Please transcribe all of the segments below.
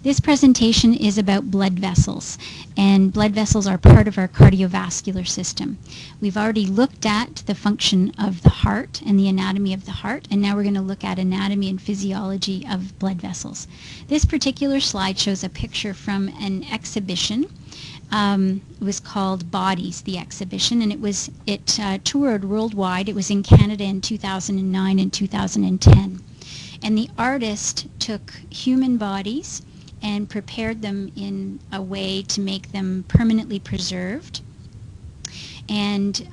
This presentation is about blood vessels, and blood vessels are part of our cardiovascular system. We've already looked at the function of the heart and the anatomy of the heart, and now we're going to look at anatomy and physiology of blood vessels. This particular slide shows a picture from an exhibition. It was called Bodies, the exhibition, and it toured worldwide. It was in Canada in 2009 and 2010. And the artist took human bodies and prepared them in a way to make them permanently preserved, and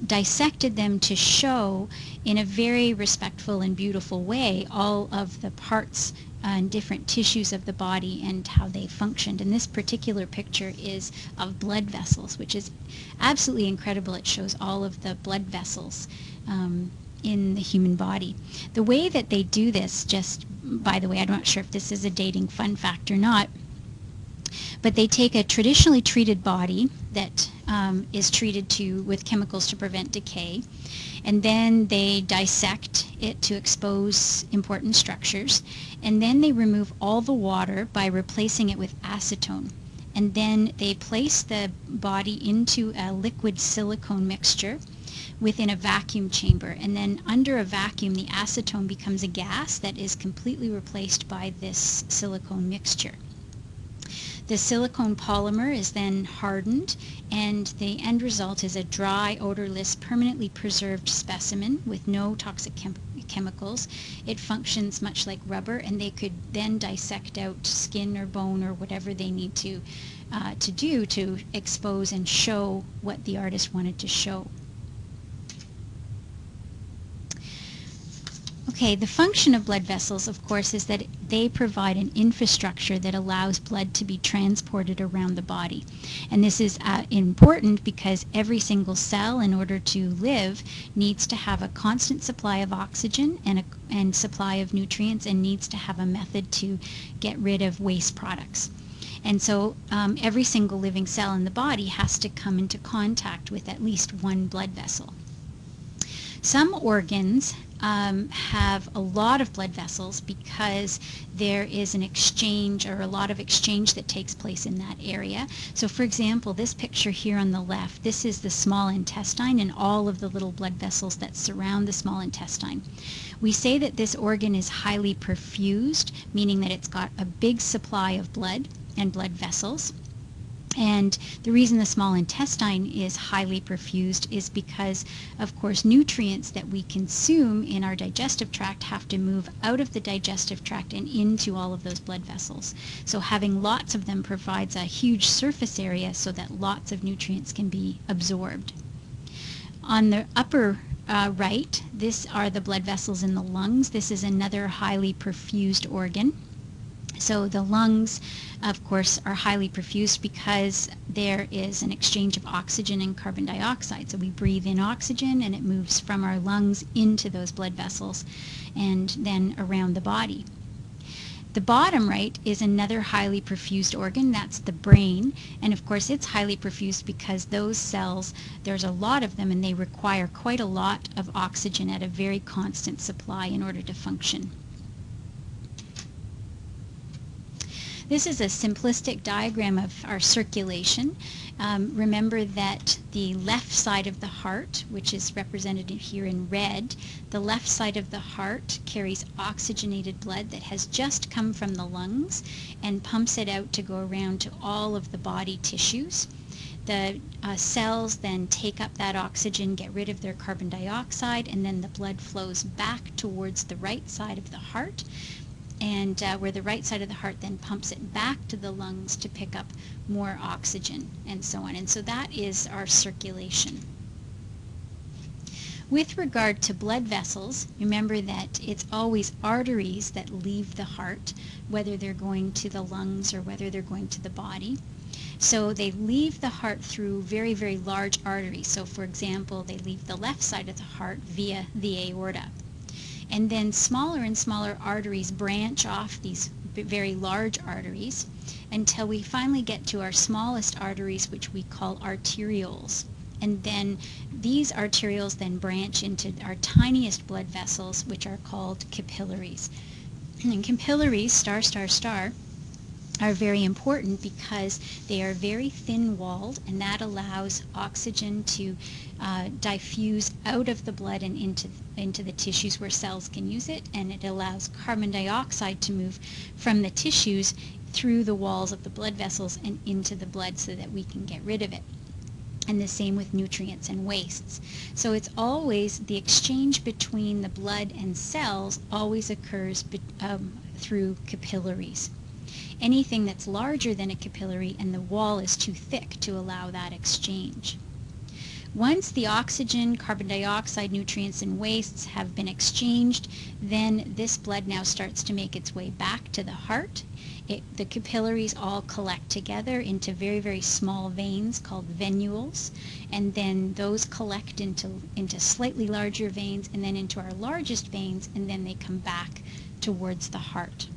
dissected them to show in a very respectful and beautiful way all of the parts and different tissues of the body and how they functioned. And this particular picture is of blood vessels, which is absolutely incredible. It shows all of the blood vessels in the human body. The way that they do this, just by the way, I'm not sure if this is a dating fun fact or not, but they take a traditionally treated body that is treated with chemicals to prevent decay, and then they dissect it to expose important structures, and then they remove all the water by replacing it with acetone. And then they place the body into a liquid silicone mixture within a vacuum chamber, and then under a vacuum the acetone becomes a gas that is completely replaced by this silicone mixture. The silicone polymer is then hardened, and the end result is a dry, odorless, permanently preserved specimen with no toxic chemicals. It functions much like rubber, and they could then dissect out skin or bone or whatever they need to do to expose and show what the artist wanted to show. Okay, the function of blood vessels, of course, is that they provide an infrastructure that allows blood to be transported around the body. And this is important because every single cell, in order to live, needs to have a constant supply of oxygen and supply of nutrients, and needs to have a method to get rid of waste products. And so every single living cell in the body has to come into contact with at least one blood vessel. Some organs have a lot of blood vessels because there is an exchange, or a lot of exchange, that takes place in that area. So for example, this picture here on the left, this is the small intestine and all of the little blood vessels that surround the small intestine. We say that this organ is highly perfused, meaning that it's got a big supply of blood and blood vessels. And the reason the small intestine is highly perfused is because, of course, nutrients that we consume in our digestive tract have to move out of the digestive tract and into all of those blood vessels. So having lots of them provides a huge surface area so that lots of nutrients can be absorbed. On the upper right, these are the blood vessels in the lungs. This is another highly perfused organ. So the lungs, of course, are highly perfused because there is an exchange of oxygen and carbon dioxide. So we breathe in oxygen, and it moves from our lungs into those blood vessels and then around the body. The bottom right is another highly perfused organ. That's the brain. And of course, it's highly perfused because those cells, there's a lot of them, and they require quite a lot of oxygen at a very constant supply in order to function. This is a simplistic diagram of our circulation. Remember that the left side of the heart, which is represented here in red, the left side of the heart carries oxygenated blood that has just come from the lungs and pumps it out to go around to all of the body tissues. The cells then take up that oxygen, get rid of their carbon dioxide, and then the blood flows back towards the right side of the heart, and where the right side of the heart then pumps it back to the lungs to pick up more oxygen, and so on. And so that is our circulation. With regard to blood vessels, remember that it's always arteries that leave the heart, whether they're going to the lungs or whether they're going to the body. So they leave the heart through very, very large arteries. So for example, they leave the left side of the heart via the aorta. And then smaller and smaller arteries branch off these very large arteries until we finally get to our smallest arteries, which we call arterioles. And then these arterioles then branch into our tiniest blood vessels, which are called capillaries. And capillaries, are very important because they are very thin-walled, and that allows oxygen to diffuse out of the blood and into the tissues where cells can use it, and it allows carbon dioxide to move from the tissues through the walls of the blood vessels and into the blood so that we can get rid of it. And the same with nutrients and wastes. So it's always the exchange between the blood and cells always occurs through capillaries. Anything that's larger than a capillary and the wall is too thick to allow that exchange. Once the oxygen, carbon dioxide, nutrients, and wastes have been exchanged, then this blood now starts to make its way back to the heart. The capillaries all collect together into very, very small veins called venules, and then those collect into slightly larger veins and then into our largest veins, and then they come back towards the heart.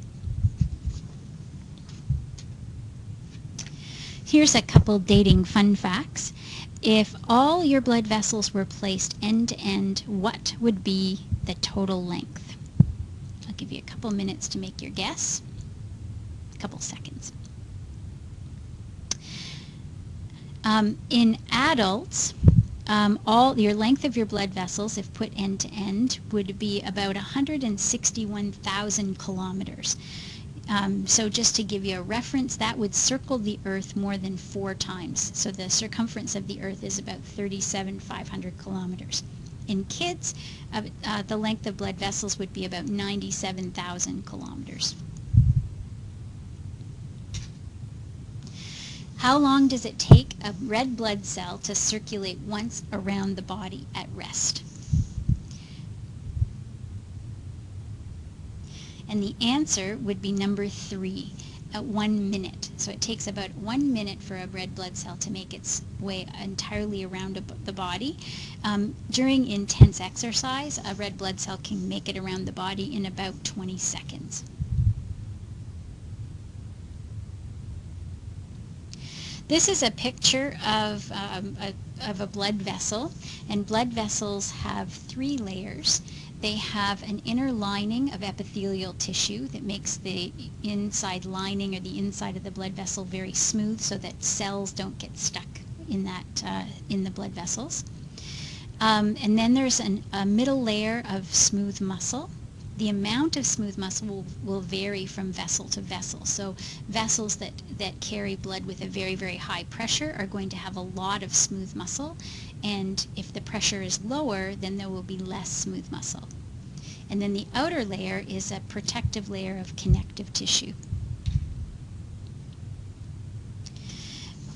Here's a couple dating fun facts. If all your blood vessels were placed end to end, what would be the total length? I'll give you a couple minutes to make your guess. A couple seconds. In adults, all your length of your blood vessels, if put end to end, would be about 161,000 kilometers. So just to give you a reference, that would circle the Earth more than 4 times. So the circumference of the Earth is about 37,500 kilometers. In kids, the length of blood vessels would be about 97,000 kilometers. How long does it take a red blood cell to circulate once around the body at rest? And the answer would be number 3, at 1 minute. So it takes about 1 minute for a red blood cell to make its way entirely around the body. During intense exercise, a red blood cell can make it around the body in about 20 seconds. This is a picture of a blood vessel, and blood vessels have 3 layers. They have an inner lining of epithelial tissue that makes the inside lining or the inside of the blood vessel very smooth so that cells don't get stuck in the blood vessels. And then there's a middle layer of smooth muscle. The amount of smooth muscle will vary from vessel to vessel. So vessels that carry blood with a very, very high pressure are going to have a lot of smooth muscle. And if the pressure is lower, then there will be less smooth muscle. And then the outer layer is a protective layer of connective tissue.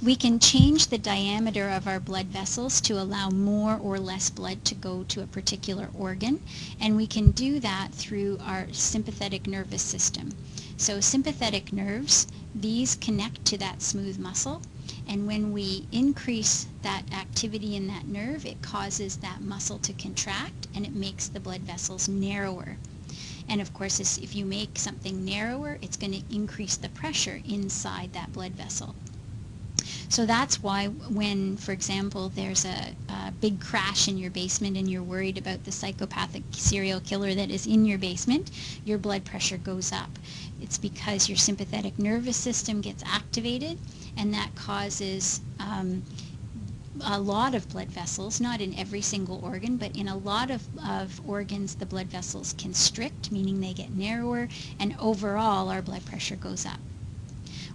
We can change the diameter of our blood vessels to allow more or less blood to go to a particular organ, and we can do that through our sympathetic nervous system. So sympathetic nerves, these connect to that smooth muscle, and when we increase that activity in that nerve, it causes that muscle to contract, and it makes the blood vessels narrower. And of course, if you make something narrower, it's going to increase the pressure inside that blood vessel. So that's why when, for example, there's a big crash in your basement and you're worried about the psychopathic serial killer that is in your basement, your blood pressure goes up. It's because your sympathetic nervous system gets activated, and that causes a lot of blood vessels, not in every single organ, but in a lot of organs the blood vessels constrict, meaning they get narrower, and overall our blood pressure goes up.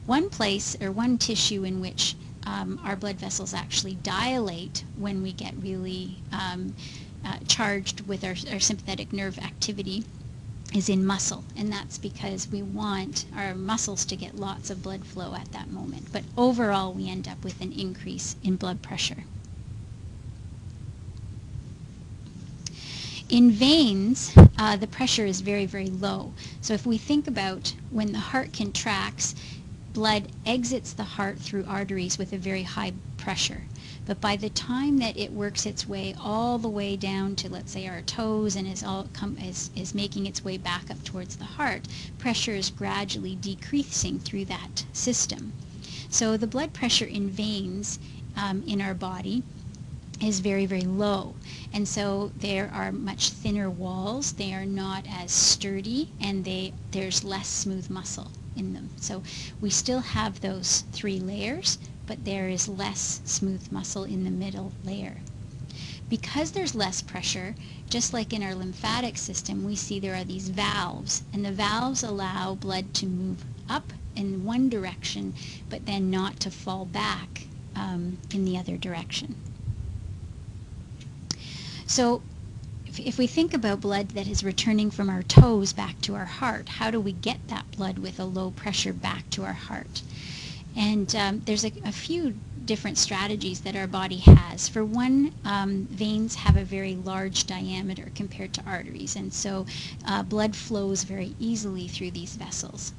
One place or one tissue in which our blood vessels actually dilate when we get really charged with our sympathetic nerve activity is in muscle, and that's because we want our muscles to get lots of blood flow at that moment. But overall we end up with an increase in blood pressure. In veins, the pressure is very, very low. So if we think about when the heart contracts, blood exits the heart through arteries with a very high pressure. But by the time that it works its way all the way down to, let's say, our toes and is making its way back up towards the heart, pressure is gradually decreasing through that system. So the blood pressure in veins in our body is very, very low. And so there are much thinner walls. They are not as sturdy, and there's less smooth muscle in them. So we still have those 3 layers, but there is less smooth muscle in the middle layer. Because there's less pressure, just like in our lymphatic system, we see there are these valves, and the valves allow blood to move up in one direction, but then not to fall back in the other direction. So if we think about blood that is returning from our toes back to our heart, how do we get that blood with a low pressure back to our heart? And there's a few different strategies that our body has. For one, veins have a very large diameter compared to arteries, and so blood flows very easily through these vessels.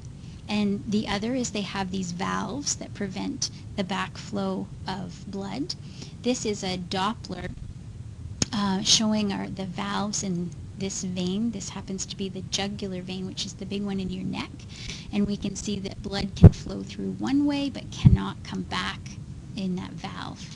And the other is they have these valves that prevent the backflow of blood. This is a Doppler showing the valves in this vein. This happens to be the jugular vein, which is the big one in your neck. And we can see that blood can flow through one way but cannot come back in that valve.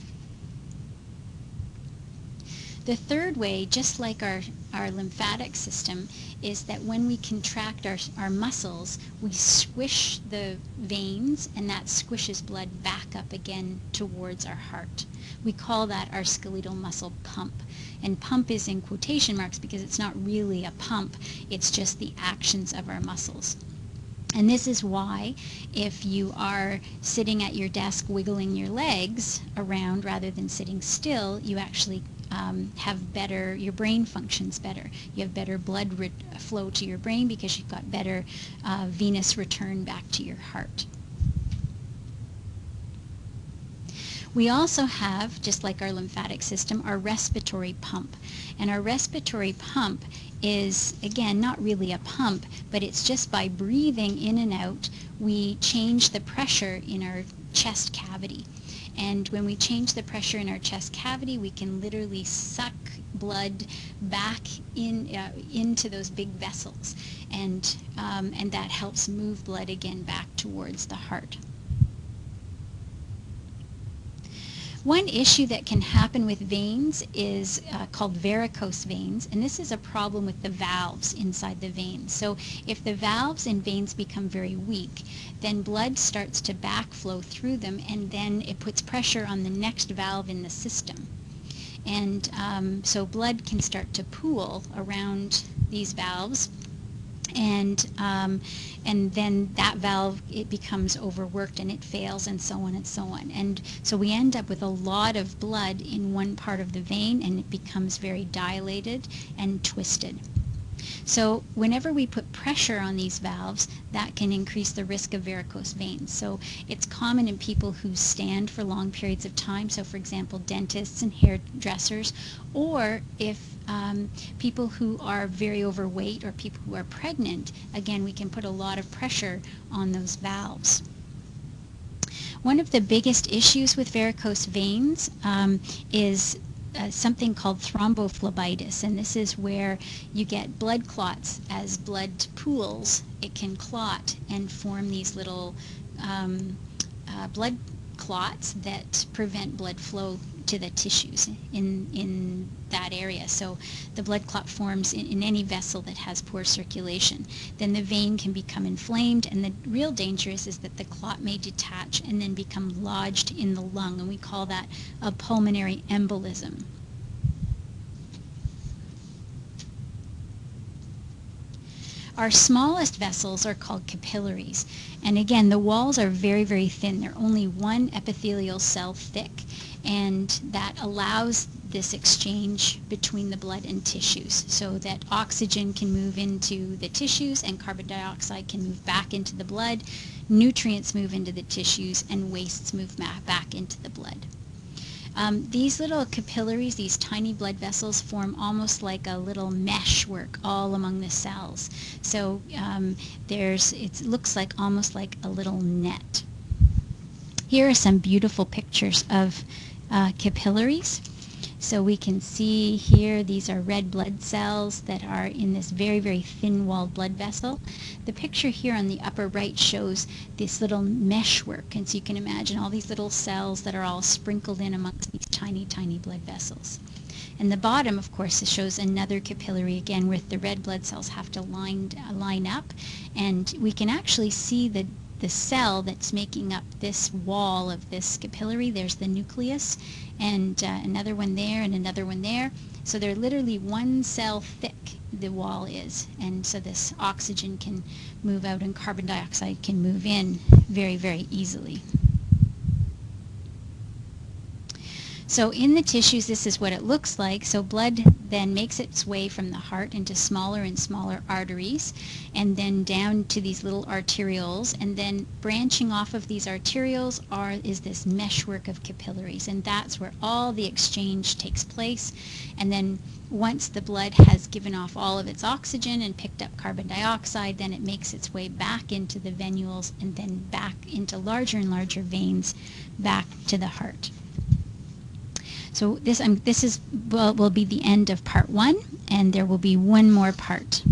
The third way, just like our lymphatic system, is that when we contract our muscles, we squish the veins, and that squishes blood back up again towards our heart. We call that our skeletal muscle pump. And pump is in quotation marks because it's not really a pump, it's just the actions of our muscles. And this is why if you are sitting at your desk wiggling your legs around rather than sitting still, you actually have better, your brain functions better. You have better blood flow to your brain because you've got better venous return back to your heart. We also have, just like our lymphatic system, our respiratory pump. And our respiratory pump is, again, not really a pump, but it's just by breathing in and out, we change the pressure in our chest cavity. And when we change the pressure in our chest cavity, we can literally suck blood back into those big vessels. And that helps move blood again back towards the heart. One issue that can happen with veins is called varicose veins, and this is a problem with the valves inside the veins. So if the valves in veins become very weak, then blood starts to backflow through them, and then it puts pressure on the next valve in the system. And so blood can start to pool around these valves, and then that valve, it becomes overworked and it fails, and so on and so on. And so we end up with a lot of blood in one part of the vein, and it becomes very dilated and twisted. So whenever we put pressure on these valves, that can increase the risk of varicose veins. So it's common in people who stand for long periods of time, so for example dentists and hairdressers, or if people who are very overweight or people who are pregnant, again, we can put a lot of pressure on those valves. One of the biggest issues with varicose veins is something called thrombophlebitis, and this is where you get blood clots. As blood pools, it can clot and form these little blood clots that prevent blood flow to the tissues in that area. So the blood clot forms in any vessel that has poor circulation. Then the vein can become inflamed, and the real danger is that the clot may detach and then become lodged in the lung, and we call that a pulmonary embolism. Our smallest vessels are called capillaries, and again, the walls are very, very thin. They're only one epithelial cell thick, and that allows this exchange between the blood and tissues, so that oxygen can move into the tissues and carbon dioxide can move back into the blood, nutrients move into the tissues, and wastes move back into the blood. These little capillaries, these tiny blood vessels, form almost like a little meshwork all among the cells. So it looks like almost like a little net. Here are some beautiful pictures of capillaries. So we can see here, these are red blood cells that are in this very, very thin-walled blood vessel. The picture here on the upper right shows this little meshwork, and so you can imagine all these little cells that are all sprinkled in amongst these tiny, tiny blood vessels. And the bottom, of course, shows another capillary again where the red blood cells have to line up, and we can actually see the cell that's making up this wall of this capillary. There's the nucleus, and another one there, and another one there. So they're literally one cell thick, the wall is, and so this oxygen can move out and carbon dioxide can move in very, very easily. So in the tissues, this is what it looks like. So blood then makes its way from the heart into smaller and smaller arteries, and then down to these little arterioles, and then branching off of these arterioles is this meshwork of capillaries, and that's where all the exchange takes place. And then once the blood has given off all of its oxygen and picked up carbon dioxide, then it makes its way back into the venules and then back into larger and larger veins back to the heart. So this will be the end of part 1, and there will be one more part.